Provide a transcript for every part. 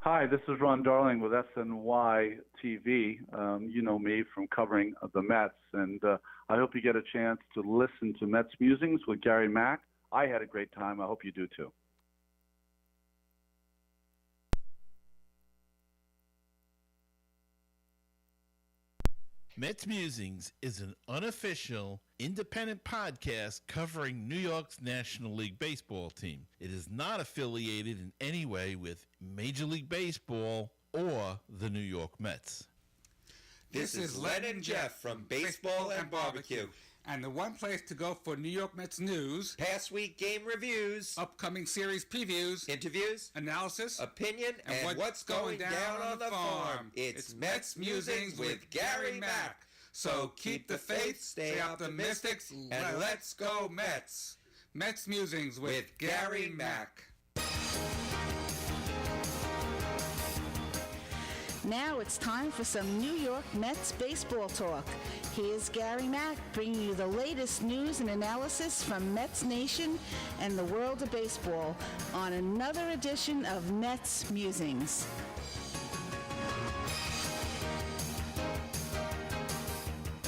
Hi, this is Ron Darling with SNY TV. You know me from covering the Mets, and I hope you get a chance to listen to MetsMusings with Gary Mack. I had a great time. I hope you do too. MetsMusings is an unofficial, independent podcast covering New York's National League Baseball team. It is not affiliated in any way with Major League Baseball or the New York Mets. This is Len and Jeff from Baseball and Barbecue. And the one place to go for New York Mets news, Past week game reviews, upcoming series previews, interviews, analysis, opinion, and what's going down on the farm. It's Mets Musings with Gary Mack. So keep the faith, stay optimistic, and let's go Mets. Mets Musings with Gary Mack. Now it's time for some New York Mets baseball talk. Here's Gary Mack bringing you the latest news and analysis from Mets Nation and the world of baseball on another edition of Mets Musings.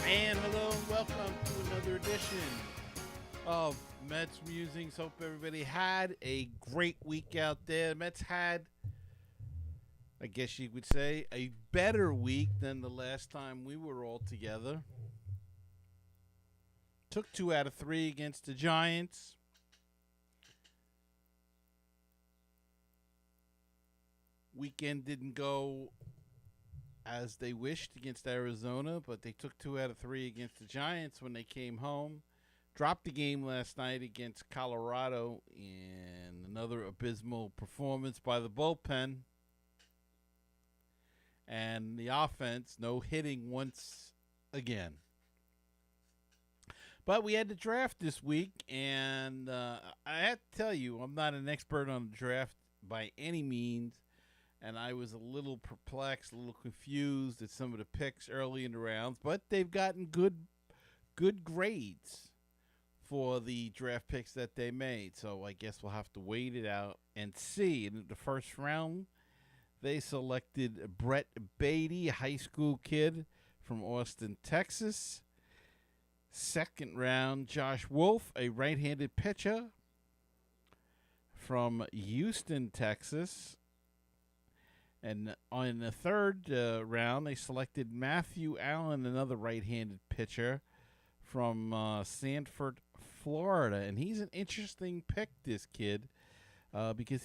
And hello and welcome to another edition of Mets Musings. Hope everybody had a great week out there. Mets had, I guess you would say, a better week than the last time we were all together. Took 2 out of 3 against the Giants. Weekend didn't go as they wished against Arizona, but they took 2 out of 3 against the Giants when they came home. Dropped the game last night against Colorado in another abysmal performance by the bullpen. And the offense, no hitting once again. But we had the draft this week, and I have to tell you, I'm not an expert on the draft by any means, and I was a little perplexed, a little confused at some of the picks early in the rounds, but they've gotten good grades for the draft picks that they made, so I guess we'll have to wait it out and see. In the first round, they selected Brett Beatty, a high school kid from Austin, Texas. Second round, Josh Wolf, a right-handed pitcher from Houston, Texas. And in the third round, they selected Matthew Allen, another right-handed pitcher from Sanford, Florida. And he's an interesting pick, this kid, because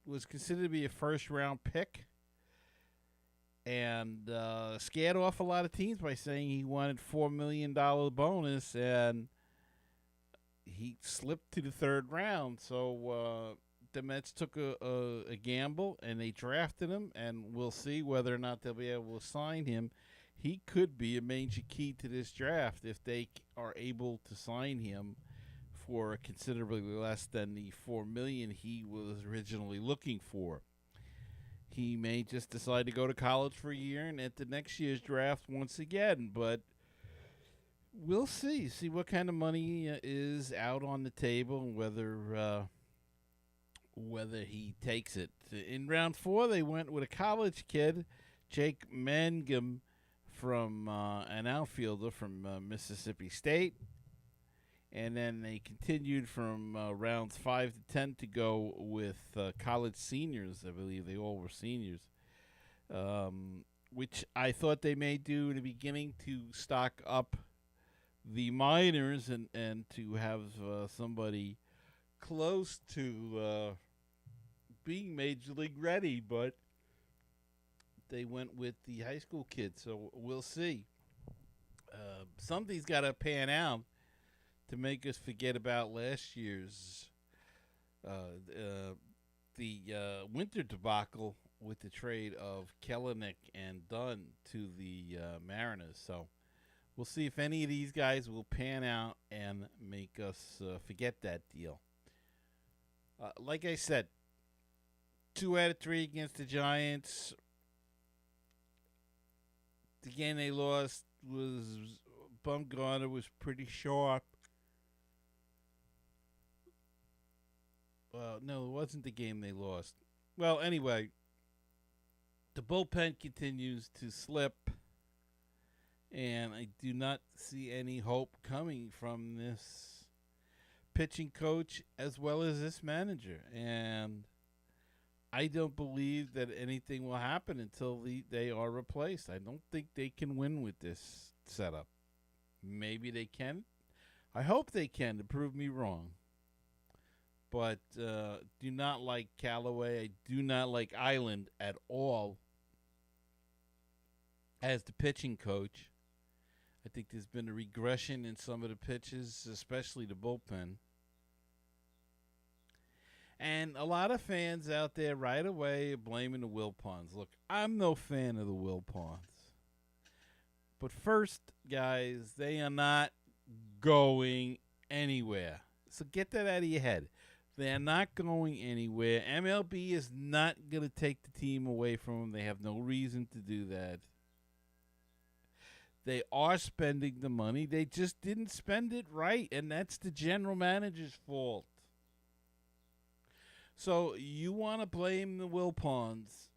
was considered to be a first-round pick and scared off a lot of teams by saying he wanted $4 million bonus, and he slipped to the third round. So the Mets took a gamble, and they drafted him, and we'll see whether or not they'll be able to sign him. He could be a major key to this draft if they are able to sign him for considerably less than the $4 million he was originally looking for. He may just decide to go to college for a year and enter next year's draft once again, but we'll see what kind of money is out on the table and whether he takes it. In round 4, they went with a college kid, Jake Mangum, from an outfielder from Mississippi State. And then they continued from rounds 5 to 10 to go with college seniors. I believe they all were seniors, which I thought they may do in the beginning to stock up the minors and to have somebody close to being major league ready. But they went with the high school kids, so we'll see. Something's got to pan out to make us forget about last year's the winter debacle with the trade of Kelenic and Dunn to the Mariners. So we'll see if any of these guys will pan out and make us forget that deal. Like I said, 2 out of 3 against the Giants. The game they lost was Bumgarner was pretty sharp. No, it wasn't the game they lost. Well, anyway, the bullpen continues to slip, and I do not see any hope coming from this pitching coach as well as this manager. And I don't believe that anything will happen until they are replaced. I don't think they can win with this setup. Maybe they can. I hope they can to prove me wrong. But do not like Callaway. I do not like Island at all as the pitching coach. I think there's been a regression in some of the pitches, especially the bullpen. And a lot of fans out there right away are blaming the Wilpons. Look, I'm no fan of the Wilpons. But first, guys, they are not going anywhere. So get that out of your head. They're not going anywhere. MLB is not going to take the team away from them. They have no reason to do that. They are spending the money. They just didn't spend it right, and that's the general manager's fault. So you want to blame the Wilpons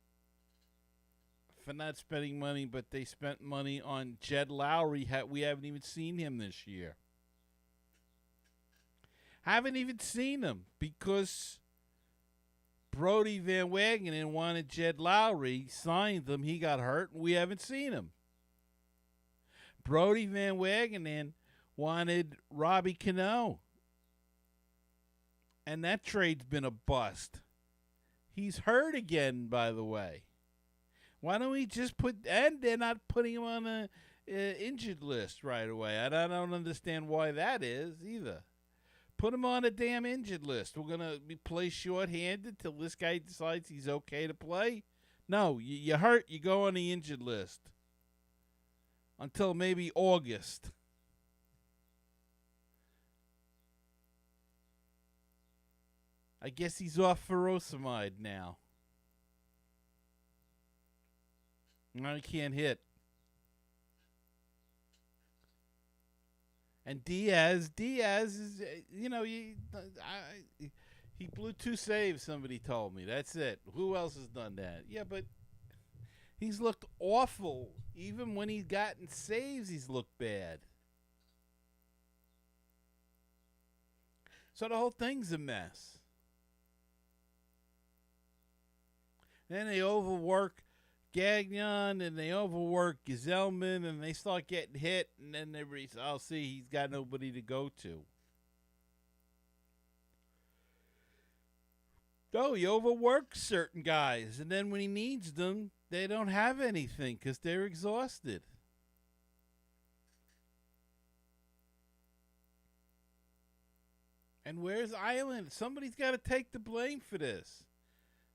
for not spending money, but they spent money on Jed Lowry. We haven't even seen him this year. Haven't even seen him because Brody Van Wagenen wanted Jed Lowry, signed him, he got hurt, and we haven't seen him. Brody Van Wagenen wanted Robbie Cano, and that trade's been a bust. He's hurt again, by the way. Why don't we just and they're not putting him on a injured list right away. I don't understand why that is either. Put him on a damn injured list. We're going to play shorthanded till this guy decides he's okay to play? No, you hurt, you go on the injured list. Until maybe August. I guess he's off furosemide now. No, he can't hit. And Diaz is, he blew 2 saves, somebody told me. That's it. Who else has done that? Yeah, but he's looked awful. Even when he's gotten saves, he's looked bad. So the whole thing's a mess. Then they overwork Gagnon, and they overwork Gesellman, and they start getting hit, and then I'll see he's got nobody to go to. No, he overworks certain guys, and then when he needs them, they don't have anything because they're exhausted. And where's Island? Somebody's got to take the blame for this.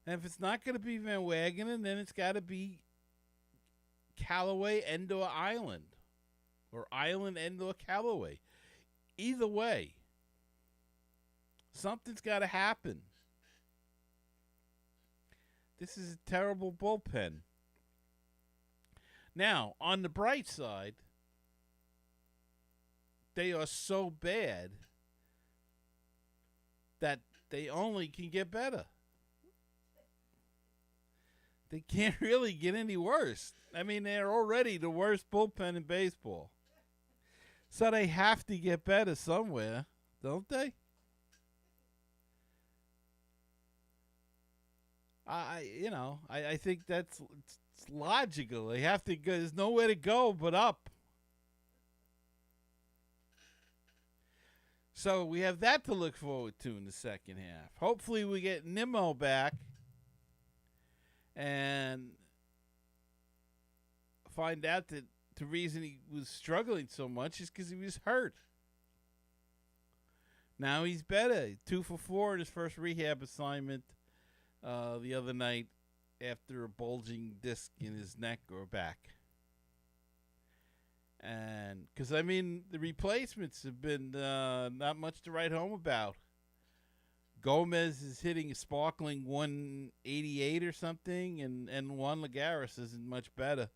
And if it's not going to be Van Wagenen, then it's got to be Callaway and/or Island. Or Island and/or Callaway. Either way, something's got to happen. This is a terrible bullpen. Now, on the bright side, they are so bad that they only can get better. They can't really get any worse. I mean, they're already the worst bullpen in baseball. So they have to get better somewhere, don't they? I think it's logical. They have to go. There's nowhere to go but up. So we have that to look forward to in the second half. Hopefully we get Nimmo back and find out that the reason he was struggling so much is because he was hurt. Now he's better. 2 for 4 in his first rehab assignment the other night after a bulging disc in his neck or back. And because, the replacements have been not much to write home about. Gomez is hitting a sparkling 188 or something, and Juan Lagares isn't much better.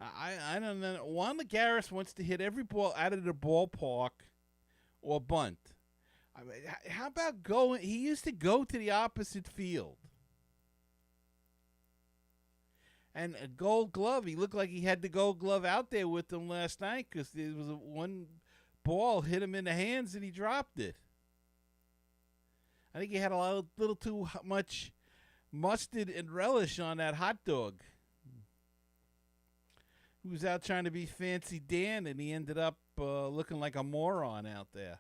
I don't know. Juan Lagares wants to hit every ball out of the ballpark or bunt. I mean, how about going? He used to go to the opposite field. And a Gold Glove. He looked like he had the Gold Glove out there with him last night because there was one ball hit him in the hands and he dropped it. I think he had a little too much mustard and relish on that hot dog. He was out trying to be Fancy Dan, and he ended up looking like a moron out there.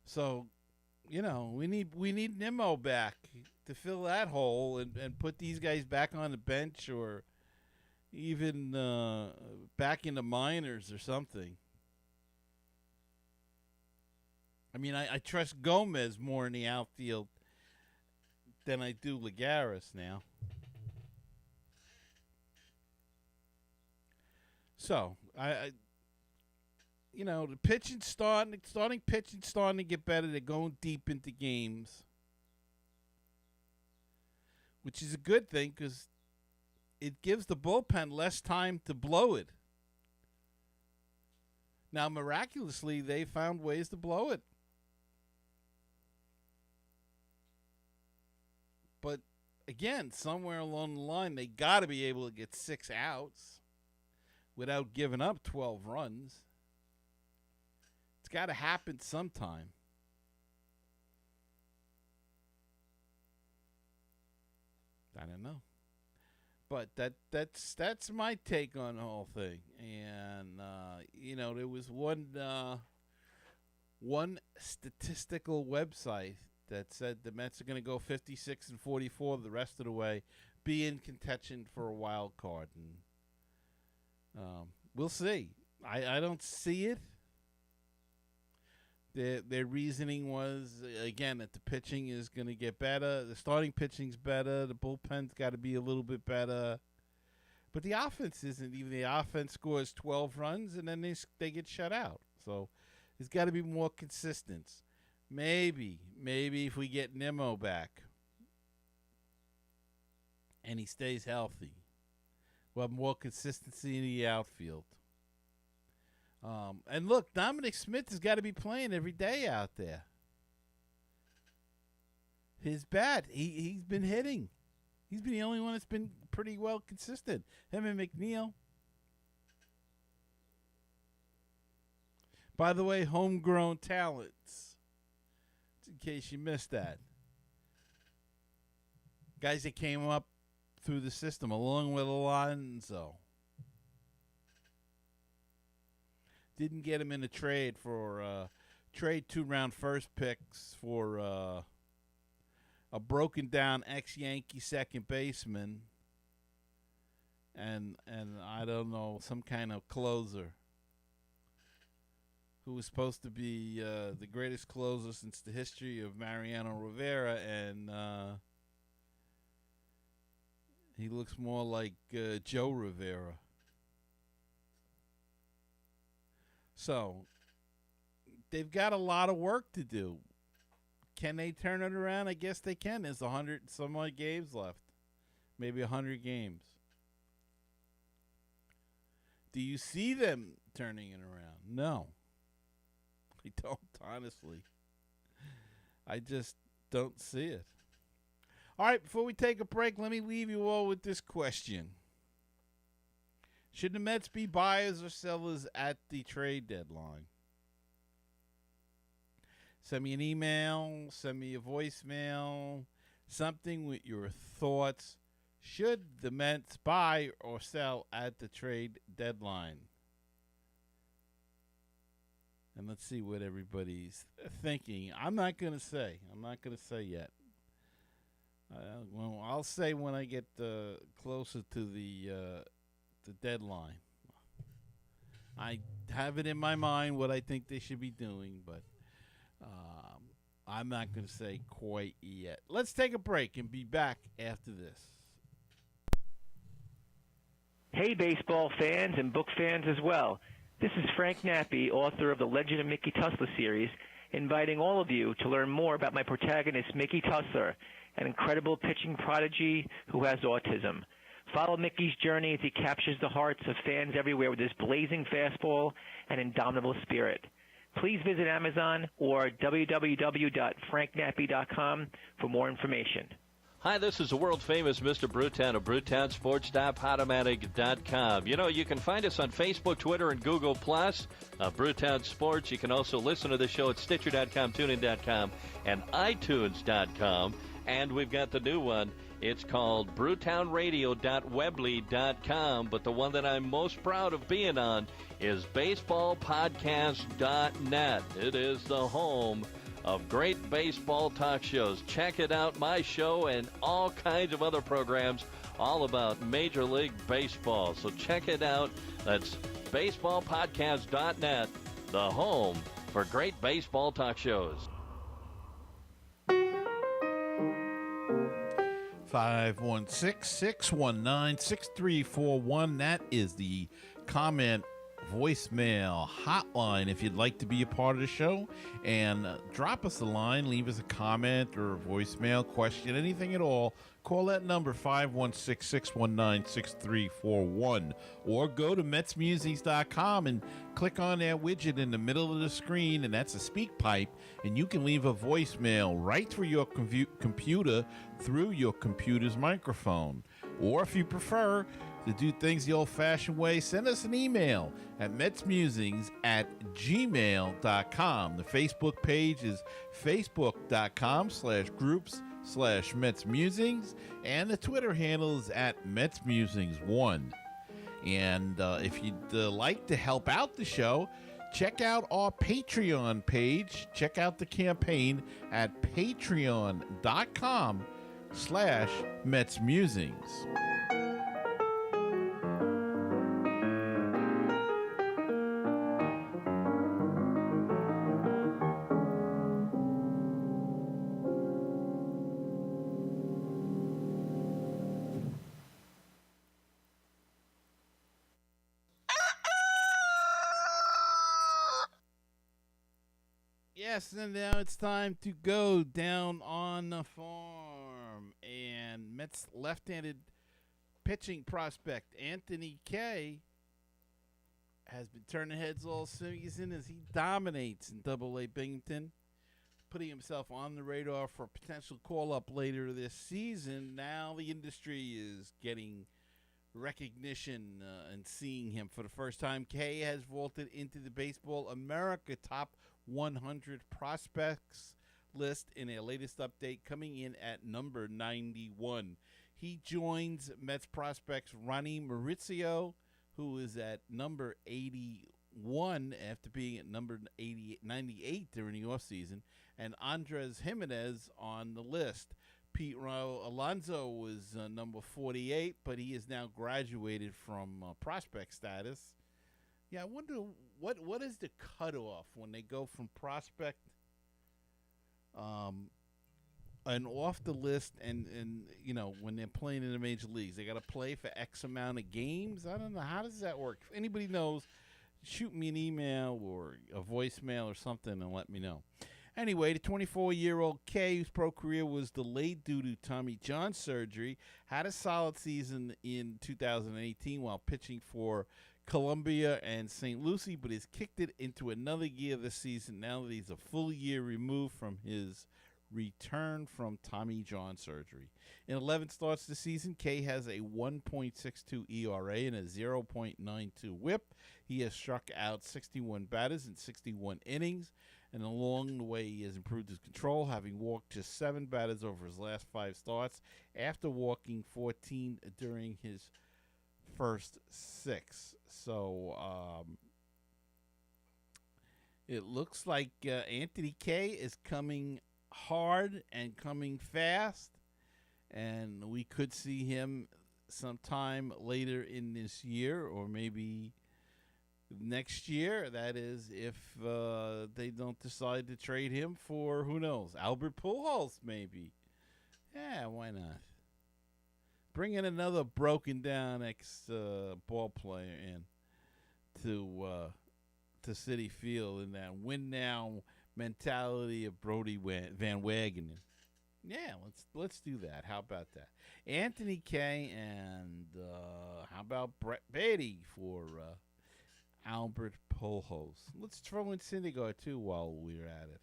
So, we need Nimmo back to fill that hole and put these guys back on the bench or even back in the minors or something. I mean, I trust Gomez more in the outfield than I do Lagares now. So, the pitching starting pitching starting to get better. They're going deep into games, which is a good thing because it gives the bullpen less time to blow it. Now, miraculously, they found ways to blow it. But, again, somewhere along the line, they got to be able to get 6 outs without giving up 12 runs. It's got to happen sometime. I don't know. But that's my take on the whole thing. And, there was one statistical website that said the Mets are going to go 56-44 the rest of the way, be in contention for a wild card. And we'll see. I don't see it. Their reasoning was, again, that the pitching is going to get better. The starting pitching's better. The bullpen's got to be a little bit better. But the offense isn't. Even the offense scores 12 runs, and then they get shut out. So there's got to be more consistency. Maybe if we get Nimmo back and he stays healthy, we'll have more consistency in the outfield. And look, Dominic Smith has got to be playing every day out there. His bat, he's been hitting. He's been the only one that's been pretty well consistent. Him and McNeil. By the way, homegrown talents. In case you missed that. Guys that came up through the system along with Alonso. Didn't get him in a trade for trade 2-round first picks for a broken down ex-Yankee second baseman and I don't know, some kind of closer who was supposed to be the greatest closer since the history of Mariano Rivera, and he looks more like Joe Rivera. So, they've got a lot of work to do. Can they turn it around? I guess they can. There's 100 and some odd games left. Maybe 100 games. Do you see them turning it around? No. I don't, honestly. I just don't see it. All right, before we take a break, let me leave you all with this question. Should the Mets be buyers or sellers at the trade deadline? Send me an email, send me a voicemail, something with your thoughts. Should the Mets buy or sell at the trade deadline? And let's see what everybody's thinking. I'm not going to say. I'm not going to say yet. Well, I'll say when I get closer to the deadline. I have it in my mind what I think they should be doing, but I'm not going to say quite yet. Let's take a break and be back after this. Hey, baseball fans and book fans as well. This is Frank Nappi, author of the Legend of Mickey Tussler series, inviting all of you to learn more about my protagonist, Mickey Tussler, an incredible pitching prodigy who has autism. Follow Mickey's journey as he captures the hearts of fans everywhere with his blazing fastball and indomitable spirit. please visit Amazon or www.franknappy.com for more information. Hi, this is the world-famous Mr. Brewtown of BrewtownSports.Podomatic.com. You know, you can find us on Facebook, Twitter, and Google+. Brewtown Sports. You can also listen to the show at Stitcher.com, TuneIn.com, and iTunes.com. And we've got the new one. It's called BrewtownRadio.weebly.com. But the one that I'm most proud of being on is BaseballPodcast.net. It is the home of great baseball talk shows. Check it out, my show and all kinds of other programs all about Major League Baseball. So check it out. That's baseballpodcast.net, the home for great baseball talk shows. 516-619-6341. That is the comment voicemail hotline if you'd like to be a part of the show, and drop us a line, leave us a comment or a voicemail question, anything at all. Call that number 516-619-6341, or go to MetsMusings.com and click on that widget in the middle of the screen, and that's a speak pipe, and you can leave a voicemail right through your computer through your computer's microphone. Or if you prefer to do things the old-fashioned way, send us an email at metsmusings@gmail.com. The Facebook page is facebook.com/groups/MetsMusings, and the Twitter handle is at MetsMusings1. And if you'd like to help out the show, check out our Patreon page. Check out the campaign at patreon.com/MetsMusings. Yes, and now it's time to go down on the farm. And Mets left-handed pitching prospect Anthony Kay has been turning heads all season as he dominates in Double-A Binghamton, putting himself on the radar for a potential call-up later this season. Now the industry is getting recognition and seeing him for the first time. Kay has vaulted into the Baseball America top 100 prospects list in a latest update, coming in at number 91. He joins Mets prospects Ronnie Maurizio, who is at number 81 after being at number 98 during the offseason, and Andres Jimenez on the list. Pete Alonso was number 48, but he is now graduated from prospect status. Yeah, I wonder what is the cutoff when they go from prospect and off the list, and you know, when they're playing in the major leagues, they got to play for X amount of games. I don't know, how does that work? If anybody knows, shoot me an email or a voicemail or something and let me know. Anyway, the 24-year-old K, whose pro career was delayed due to Tommy John surgery, had a solid season in 2018 while pitching for Columbia and St. Lucie, but has kicked it into another gear this season now that he's a full year removed from his return from Tommy John surgery. In 11 starts this season, K has a 1.62 ERA and a 0.92 whip. He has struck out 61 batters in 61 innings, and along the way he has improved his control, having walked just 7 batters over his last 5 starts after walking 14 during his first 6. So it looks like Anthony K is coming hard and coming fast, and we could see him sometime later in this year or maybe next year. That is, if they don't decide to trade him for, who knows, Albert Pujols maybe. Yeah, why not? Bring in another broken down ball player in to Citi Field in that win now mentality of Brody Van Wagenen. Yeah, let's do that. How about that? Anthony Kay, and how about Brett Beatty for Albert Pujols. Let's throw in Syndergaard too while we're at it.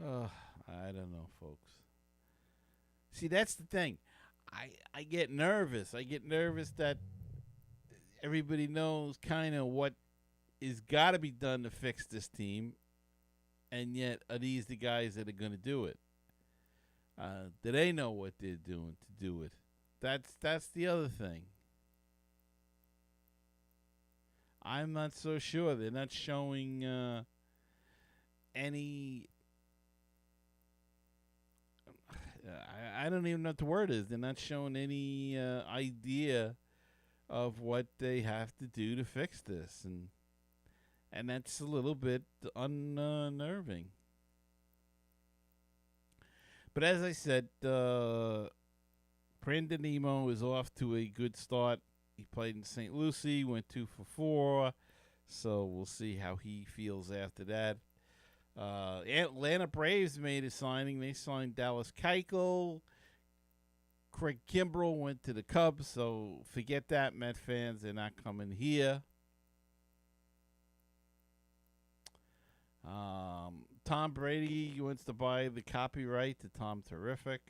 I don't know, folks. See, that's the thing. I get nervous. I get nervous that everybody knows kind of what is got to be done to fix this team, and yet are these the guys that are going to do it? Do they know what they're doing to do it? That's the other thing. I'm not so sure. They're not showing any. I don't even know what the word is. They're not showing any idea of what they have to do to fix this, and that's a little bit unnerving. But as I said, Brandon Nimmo is off to a good start. He played in St. Lucie, went 2 for 4, so we'll see how he feels after that. Atlanta Braves made a signing. They signed Dallas Keuchel. Craig Kimbrell went to the Cubs, so forget that, Met fans. They're not coming here. Tom Brady wants to buy the copyright to Tom Terrific.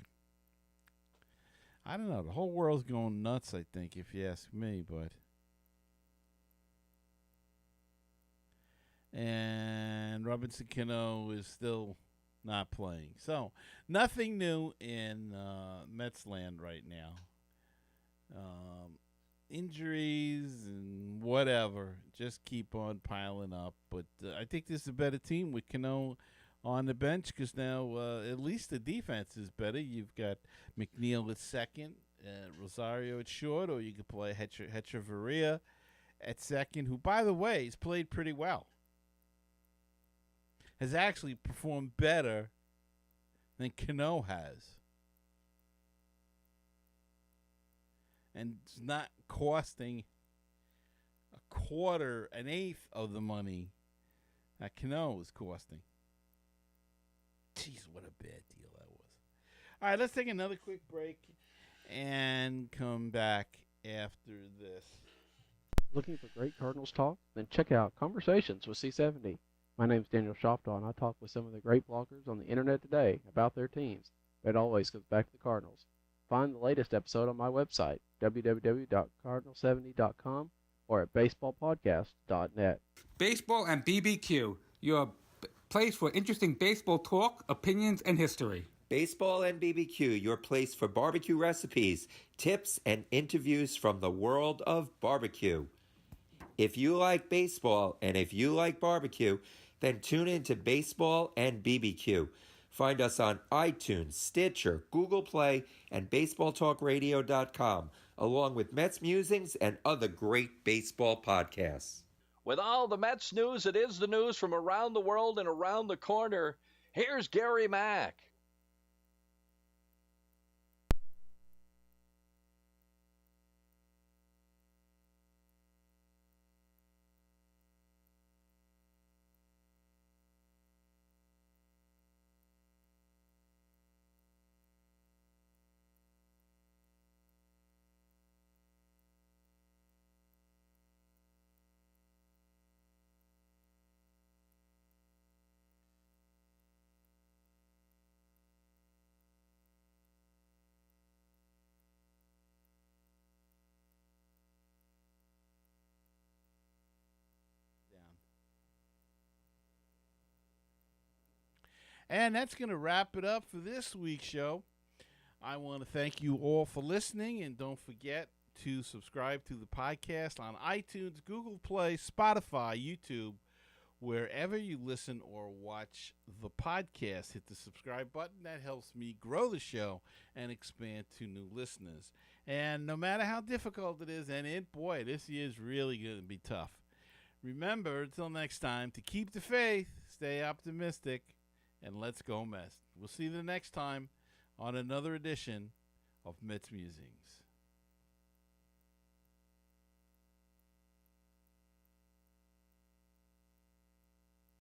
I don't know. The whole world's going nuts, I think, if you ask me, but... And Robinson Cano is still not playing. So, nothing new in Mets land right now. Injuries and whatever just keep on piling up. But I think this is a better team with Cano on the bench because now at least the defense is better. You've got McNeil at second, Rosario at short, or you could play Hechavarria at second, who, by the way, has played pretty well. Has actually performed better than Cano has. And it's not costing an eighth of the money that Cano is costing. Jeez, what a bad deal that was. All right, let's take another quick break and come back after this. Looking for great Cardinals talk? Then check out Conversations with C70. My name's Daniel Shoptaw, and I talk with some of the great bloggers on the internet today about their teams. It always comes back to the Cardinals. Find the latest episode on my website, www.cardinal70.com, or at baseballpodcast.net. Baseball and BBQ, your place for interesting baseball talk, opinions, and history. Baseball and BBQ, your place for barbecue recipes, tips, and interviews from the world of barbecue. If you like baseball and if you like barbecue, then tune in to Baseball and BBQ. Find us on iTunes, Stitcher, Google Play, and BaseballTalkRadio.com, along with Mets Musings and other great baseball podcasts. With all the Mets news, it is the news from around the world and around the corner. Here's Gary Mack. And that's going to wrap it up for this week's show. I want to thank you all for listening, and don't forget to subscribe to the podcast on iTunes, Google Play, Spotify, YouTube, wherever you listen or watch the podcast. Hit the subscribe button. That helps me grow the show and expand to new listeners. And no matter how difficult it is, and boy, this year is really going to be tough. Remember, until next time, to keep the faith, stay optimistic, and let's go Mets. We'll see you the next time on another edition of Mets Musings.